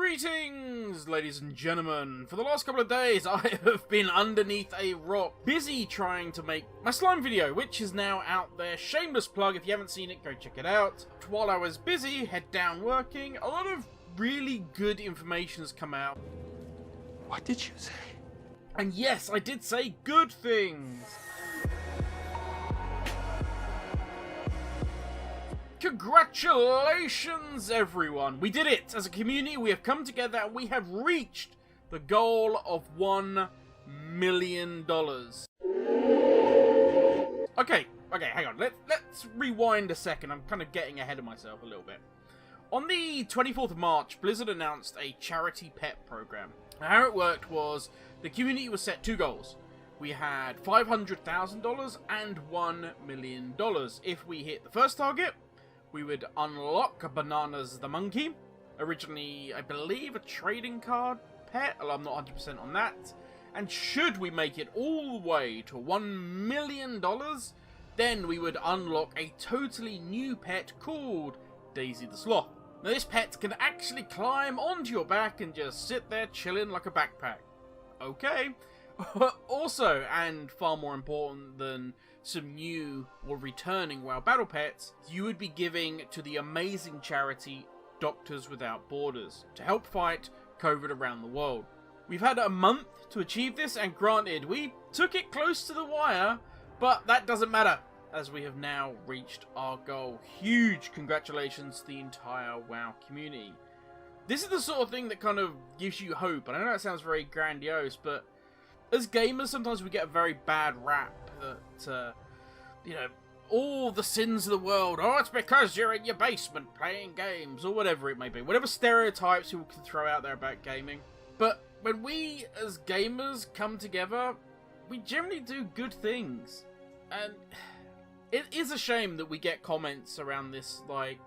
Greetings, ladies and gentlemen. For the last couple of days, I have been underneath a rock, busy trying to make my slime video, which is now out there. Shameless plug, if you haven't seen it, go check it out. While I was busy, head down working, a lot of really good information has come out. What did you say? And yes, I did say good things. Congratulations, everyone! We did it! As a community, we have come together and we have reached the goal of $1 million. Okay, hang on. Let's rewind a second. I'm kind of getting ahead of myself a little bit. On the 24th of March, Blizzard announced a charity pet program. How it worked was the community was set two goals. We had $500,000 and $1 million. If we hit the first target, we would unlock Bananas the Monkey. Originally, I believe, a trading card pet. I'm not 100% on that. And should we make it all the way to $1 million, then we would unlock a totally new pet called Daisy the Sloth. Now, this pet can actually climb onto your back and just sit there chilling like a backpack. Okay. Also, and far more important than some new or returning WoW battle pets, you would be giving to the amazing charity Doctors Without Borders to help fight COVID around the world. We've had a month to achieve this, and granted, we took it close to the wire, but that doesn't matter, as we have now reached our goal. Huge congratulations to the entire WoW community. This is the sort of thing that kind of gives you hope, and I know that sounds very grandiose, but as gamers, sometimes we get a very bad rap that, you know, all the sins of the world, oh, it's because you're in your basement playing games, or whatever it may be. Whatever stereotypes people can throw out there about gaming. But when we, as gamers, come together, we generally do good things. And it is a shame that we get comments around this, like,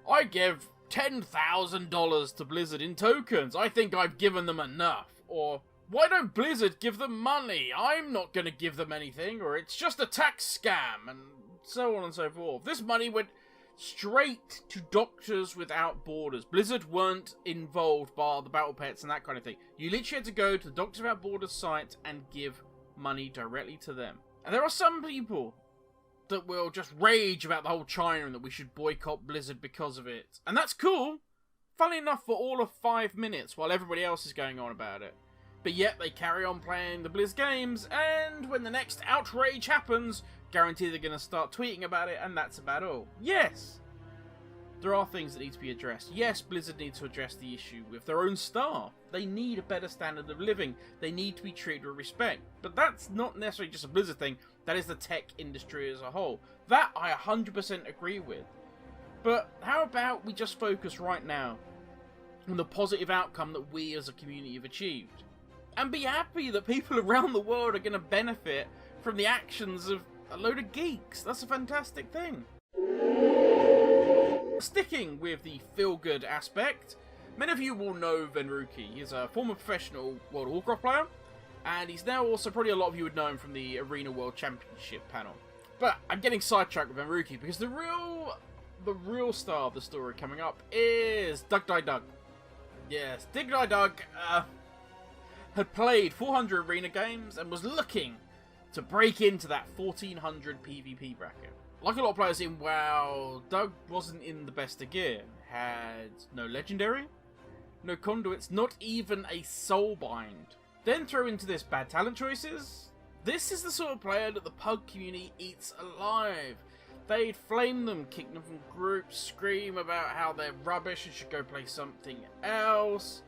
I give $10,000 to Blizzard in tokens. I think I've given them enough. Or, why don't Blizzard give them money? I'm not going to give them anything, or it's just a tax scam, and so on and so forth. This money went straight to Doctors Without Borders. Blizzard weren't involved by the battle pets and that kind of thing. You literally had to go to the Doctors Without Borders site and give money directly to them. And there are some people that will just rage about the whole China and that we should boycott Blizzard because of it. And that's cool. Funnily enough, for all of 5 minutes while everybody else is going on about it. But yet they carry on playing the Blizz games, and when the next outrage happens, guarantee they're going to start tweeting about it, and that's about all. Yes, there are things that need to be addressed. Yes, Blizzard needs to address the issue with their own staff. They need a better standard of living. They need to be treated with respect. But that's not necessarily just a Blizzard thing. That is the tech industry as a whole. That I 100% agree with. But how about we just focus right now on the positive outcome that we as a community have achieved? And be happy that people around the world are going to benefit from the actions of a load of geeks. That's a fantastic thing. Sticking with the feel-good aspect, many of you will know Venruki. He's a former professional World of Warcraft player, and he's now also, probably a lot of you would know him from the Arena World Championship panel. But I'm getting sidetracked with Venruki because the real star of the story coming up is Doug. Yes, Doug had played 400 arena games and was looking to break into that 1400 PvP bracket. Like a lot of players in WoW, Doug wasn't in the best of gear. Had no legendary, no conduits, not even a soulbind. Then throw into this bad talent choices. This is the sort of player that the pug community eats alive. They'd flame them, kick them from groups, scream about how they're rubbish and should go play something else.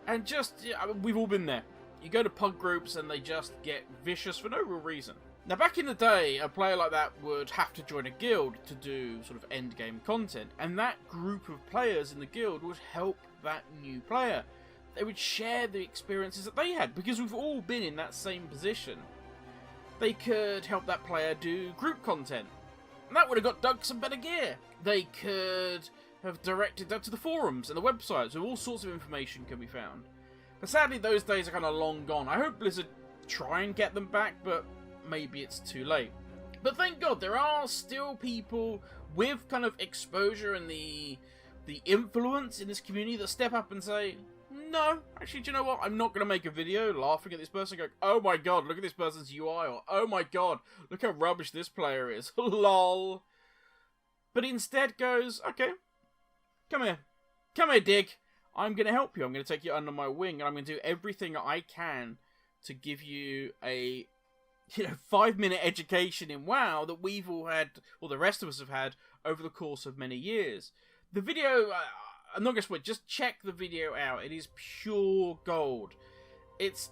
And just, yeah, we've all been there. You go to pug groups and they just get vicious for no real reason. Now, back in the day, a player like that would have to join a guild to do sort of end game content. And that group of players in the guild would help that new player. They would share the experiences that they had, because we've all been in that same position. They could help that player do group content. And that would have got Doug some better gear. They could have directed Doug to the forums and the websites where all sorts of information can be found. But sadly, those days are kind of long gone. I hope Blizzard try and get them back, but maybe it's too late. But thank God, there are still people with kind of exposure in the the influence in this community that step up and say, no, actually, do you know what? I'm not going to make a video laughing at this person going, oh my god, look at this person's UI, or oh my god, look how rubbish this player is, lol. But instead goes, okay, come here, Dig. I'm going to help you. I'm going to take you under my wing, and I'm going to do everything I can to give you a 5-minute education in WoW that we've all had, or the rest of us have had, over the course of many years. The video, I'm not going to spoil it, just check the video out. It is pure gold. If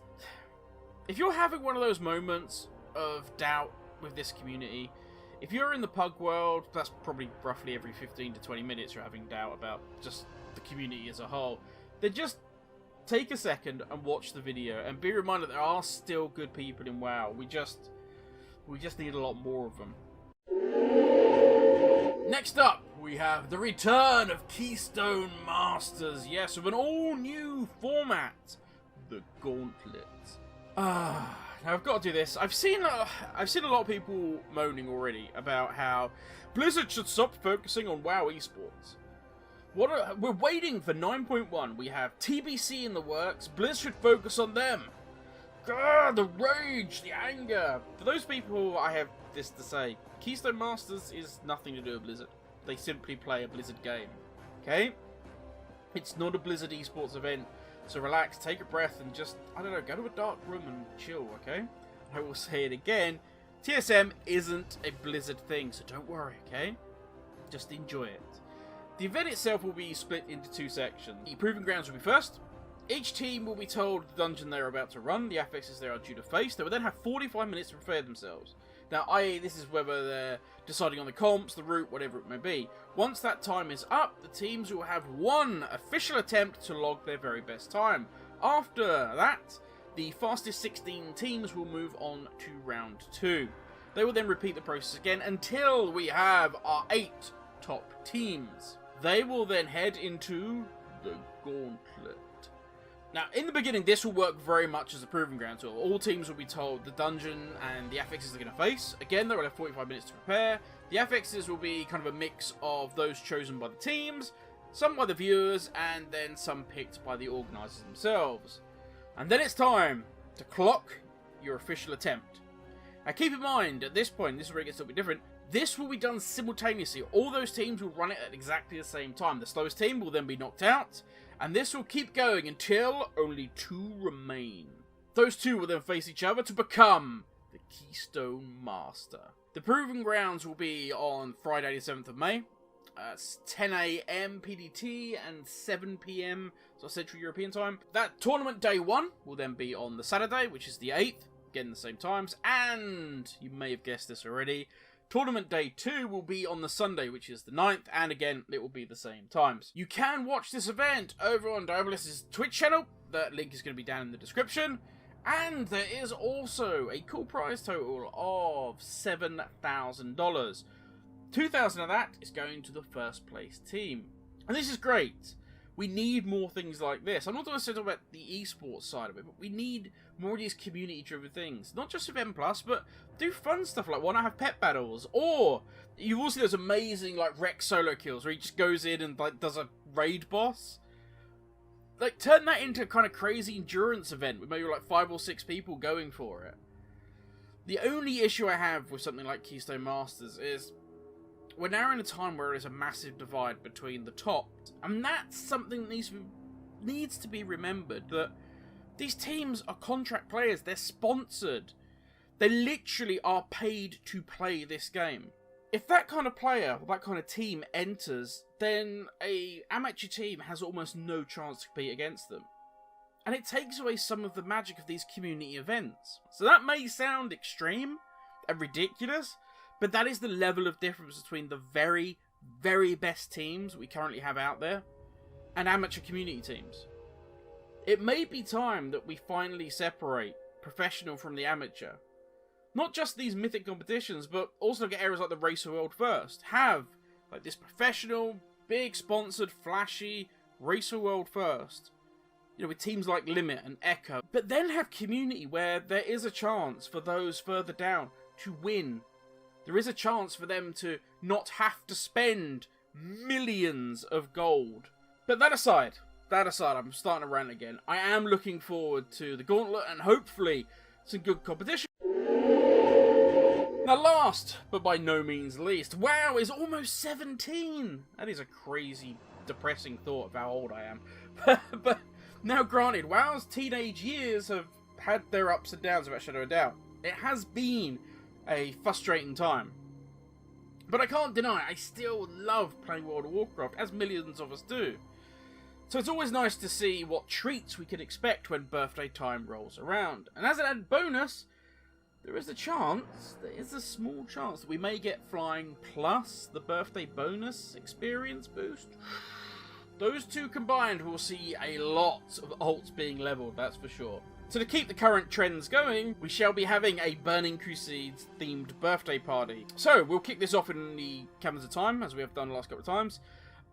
you're having one of those moments of doubt with this community, if you're in the pug world, that's probably roughly every 15 to 20 minutes you're having doubt about just the community as a whole, then just take a second and watch the video and be reminded there are still good people in WoW. We just need a lot more of them. Next up, we have the return of Keystone Masters. Yes, with an all-new format, the Gauntlet. Now I've got to do this. I've seen a lot of people moaning already about how Blizzard should stop focusing on WoW esports. We're waiting for 9.1. We have TBC in the works. Blizz should focus on them. The rage, the anger. For those people, I have this to say. Keystone Masters is nothing to do with Blizzard. They simply play a Blizzard game. Okay? It's not a Blizzard esports event. So relax, take a breath, and just, I don't know, go to a dark room and chill, okay? I will say it again. TSM isn't a Blizzard thing, so don't worry, okay? Just enjoy it. The event itself will be split into 2 sections. The Proving Grounds will be first. Each team will be told the dungeon they're about to run, the affixes they are due to face. They will then have 45 minutes to prepare themselves. Now, i.e. this is whether they're deciding on the comps, the route, whatever it may be. Once that time is up, the teams will have 1 official attempt to log their very best time. After that, the fastest 16 teams will move on to round 2. They will then repeat the process again until we have our 8 top teams. They will then head into the Gauntlet. Now, in the beginning, this will work very much as a Proving Ground tool. All teams will be told the dungeon and the affixes they're going to face. Again, they will have 45 minutes to prepare. The affixes will be kind of a mix of those chosen by the teams, some by the viewers, and then some picked by the organisers themselves. And then it's time to clock your official attempt. Now, keep in mind, at this point, this is where it gets a little bit different. This will be done simultaneously. All those teams will run it at exactly the same time. The slowest team will then be knocked out, and this will keep going until only 2 remain. Those 2 will then face each other to become the Keystone Master. The Proving Grounds will be on Friday the 7th of May. It's 10 AM PDT and 7 PM, so Central European time. That tournament day 1 will then be on the Saturday, which is the 8th, again the same times, and you may have guessed this already, Tournament Day 2 will be on the Sunday, which is the 9th, and again, it will be the same times. You can watch this event over on Diabolus' Twitch channel. That link is going to be down in the description. And there is also a cool prize total of $7,000. $2,000 of that is going to the first place team. And this is great. We need more things like this. I'm not going to talk about the esports side of it, but we need more of these community-driven things. Not just with M+, but do fun stuff like why not have pet battles? Or you've also seen those amazing like Rex solo kills where he just goes in and like does a raid boss. Like turn that into a kind of crazy endurance event with maybe like 5 or 6 people going for it. The only issue I have with something like Keystone Masters is we're now in a time where there's a massive divide between the top, and that's something that needs to be remembered, that these teams are contract players, they're sponsored, they literally are paid to play this game. If that kind of player, or that kind of team enters, then a amateur team has almost no chance to compete against them. And it takes away some of the magic of these community events. So that may sound extreme and ridiculous, but that is the level of difference between the very, very best teams we currently have out there and amateur community teams. It may be time that we finally separate professional from the amateur. Not just these mythic competitions, but also get areas like the Race of World First. Have like this professional, big sponsored, flashy Race of World First. You know, with teams like Limit and Echo. But then have community where there is a chance for those further down to win. There is a chance for them to not have to spend millions of gold. But that aside, I'm starting to rant again. I am looking forward to the Gauntlet and hopefully some good competition. Now last, but by no means least, WoW is almost 17! That is a crazy, depressing thought of how old I am. But now granted, WoW's teenage years have had their ups and downs without a shadow of a doubt. It has been a frustrating time. But I can't deny, I still love playing World of Warcraft, as millions of us do. So it's always nice to see what treats we could expect when birthday time rolls around. And as an added bonus, there is a small chance that we may get Flying plus the birthday bonus experience boost. Those two combined will see a lot of ults being leveled, that's for sure. So to keep the current trends going, we shall be having a Burning Crusades themed birthday party. So we'll kick this off in the Caverns of Time, as we have done the last couple of times.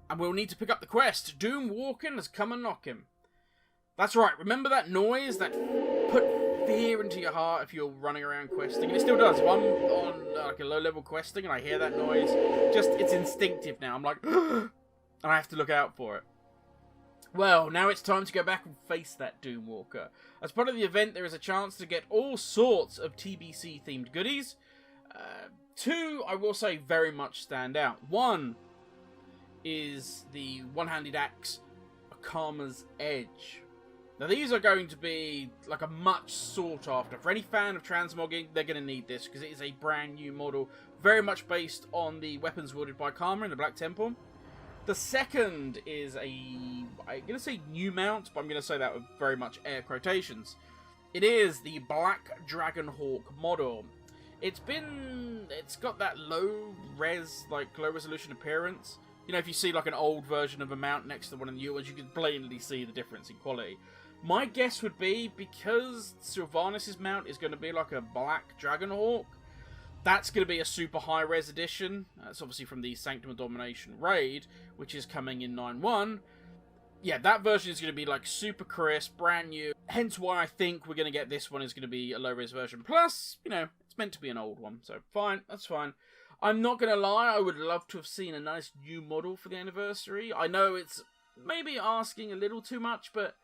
And we'll need to pick up the quest. Doom Walking has come and knock him. That's right, remember that noise that put fear into your heart if you're running around questing? And it still does. If I'm on like a low level questing and I hear that noise, it's instinctive now. I'm like, and I have to look out for it. Well, now it's time to go back and face that Doom Walker. As part of the event, there is a chance to get all sorts of TBC themed goodies. Two, I will say, very much stand out. One is the one-handed axe, Akama's Edge. Now these are going to be like a much sought after. For any fan of transmogging, they're going to need this because it is a brand new model, very much based on the weapons wielded by Karma in the Black Temple. The second is I'm going to say new mount, but I'm going to say that with very much air quotations. It is the Black Dragonhawk model. It's got that low resolution appearance. You know, if you see like an old version of a mount next to one of the new ones, you can blatantly see the difference in quality. My guess would be, because Sylvanas' mount is going to be like a Black Dragonhawk, that's going to be a super high-res edition. That's obviously from the Sanctum of Domination raid, which is coming in 9.1. Yeah, that version is going to be like super crisp, brand new. Hence why I think we're going to get this one is going to be a low-res version. Plus, you know, it's meant to be an old one, so fine, that's fine. I'm not going to lie, I would love to have seen a nice new model for the anniversary. I know it's maybe asking a little too much, but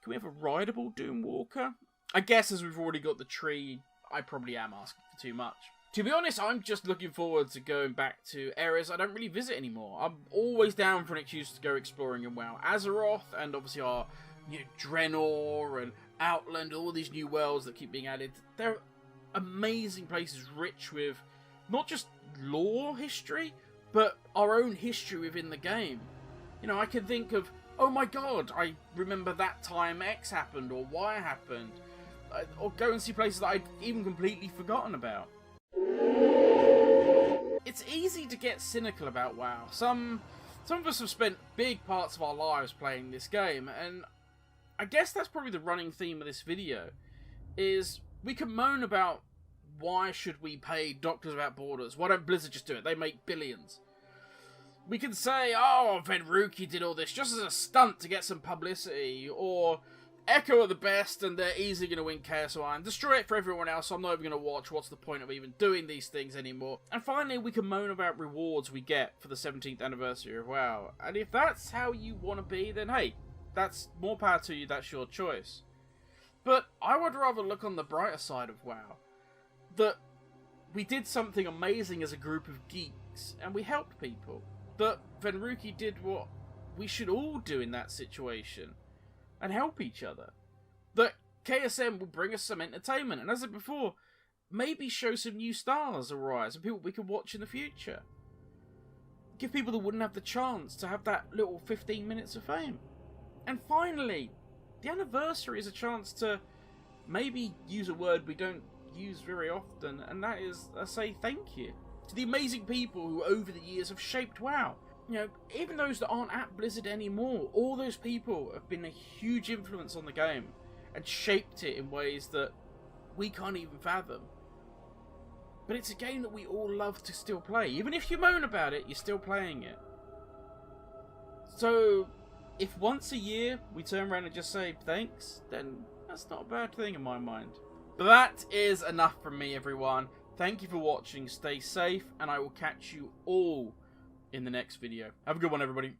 can we have a rideable Doom Walker? I guess as we've already got the tree, I probably am asking for too much. To be honest, I'm just looking forward to going back to areas I don't really visit anymore. I'm always down for an excuse to go exploring in WoW. Azeroth, and obviously our Draenor and Outland, all these new worlds that keep being added. They're amazing places rich with not just lore history, but our own history within the game. You know, I can think of, oh my god, I remember that time X happened or Y happened. Or go and see places that I'd even completely forgotten about. It's easy to get cynical about WoW. Some of us have spent big parts of our lives playing this game, and I guess that's probably the running theme of this video, is we can moan about why should we pay Doctors Without Borders? Why don't Blizzard just do it? They make billions. We can say, oh, Venruki did all this just as a stunt to get some publicity, or Echo are the best and they're easily going to win KSI and destroy it for everyone else, so I'm not even going to watch. What's the point of even doing these things anymore? And finally, we can moan about rewards we get for the 17th anniversary of WoW. And if that's how you want to be, then hey, that's more power to you, that's your choice. But I would rather look on the brighter side of WoW. That we did something amazing as a group of geeks, and we helped people. That Venruki did what we should all do in that situation, and help each other. That KSM will bring us some entertainment, and as I said before, maybe show some new stars arise, and people we can watch in the future. Give people that wouldn't have the chance to have that little 15 minutes of fame. And finally, the anniversary is a chance to maybe use a word we don't use very often, and that is say thank you to the amazing people who over the years have shaped WoW. You know, even those that aren't at Blizzard anymore, all those people have been a huge influence on the game and shaped it in ways that we can't even fathom. But it's a game that we all love to still play. Even if you moan about it, you're still playing it. So if once a year we turn around and just say thanks, then that's not a bad thing in my mind. But that is enough from me, everyone. Thank you for watching, stay safe, and I will catch you all in the next video. Have a good one, everybody.